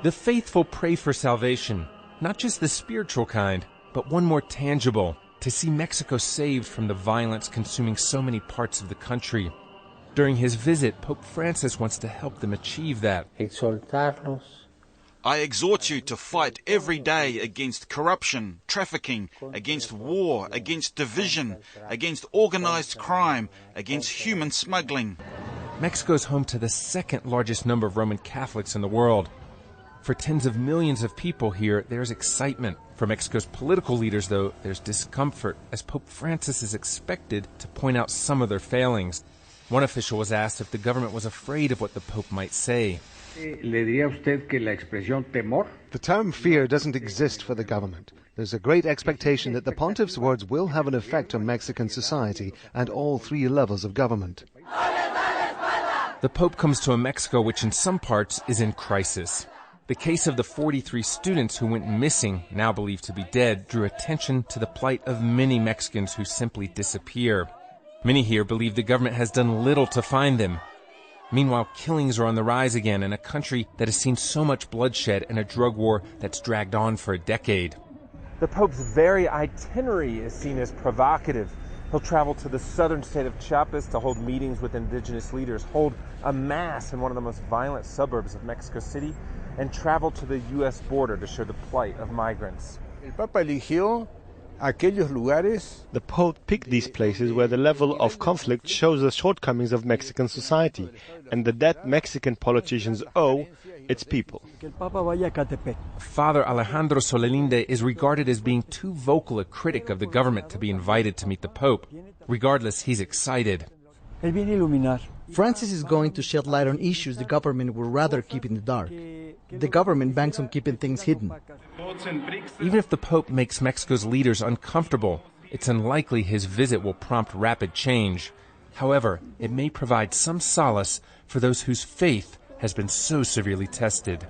The faithful pray for salvation, not just the spiritual kind, but one more tangible, to see Mexico saved from the violence consuming so many parts of the country. During his visit, Pope Francis wants to help them achieve that. I exhort you to fight every day against corruption, trafficking, against war, against division, against organized crime, against human smuggling. Mexico is home to the second largest number of Roman Catholics in the world. For tens of millions of people here, there's excitement. For Mexico's political leaders, though, there's discomfort, as Pope Francis is expected to point out some of their failings. One official was asked if the government was afraid of what the Pope might say. The term fear doesn't exist for the government. There's a great expectation that the pontiff's words will have an effect on Mexican society and all three levels of government. The Pope comes to a Mexico which in some parts is in crisis. The case of the 43 students who went missing, now believed to be dead, drew attention to the plight of many Mexicans who simply disappear. Many here believe the government has done little to find them. Meanwhile, killings are on the rise again in a country that has seen so much bloodshed and a drug war that's dragged on for a decade. The Pope's very itinerary is seen as provocative. He'll travel to the southern state of Chiapas to hold meetings with indigenous leaders, hold a mass in one of the most violent suburbs of Mexico City, and travel to the U.S. border to show the plight of migrants. The Pope picked these places where the level of conflict shows the shortcomings of Mexican society and the debt Mexican politicians owe its people. Father Alejandro Solalinde is regarded as being too vocal a critic of the government to be invited to meet the Pope. Regardless, he's excited. Francis is going to shed light on issues the government would rather keep in the dark. The government banks on keeping things hidden. Even if the Pope makes Mexico's leaders uncomfortable, it's unlikely his visit will prompt rapid change. However, it may provide some solace for those whose faith has been so severely tested.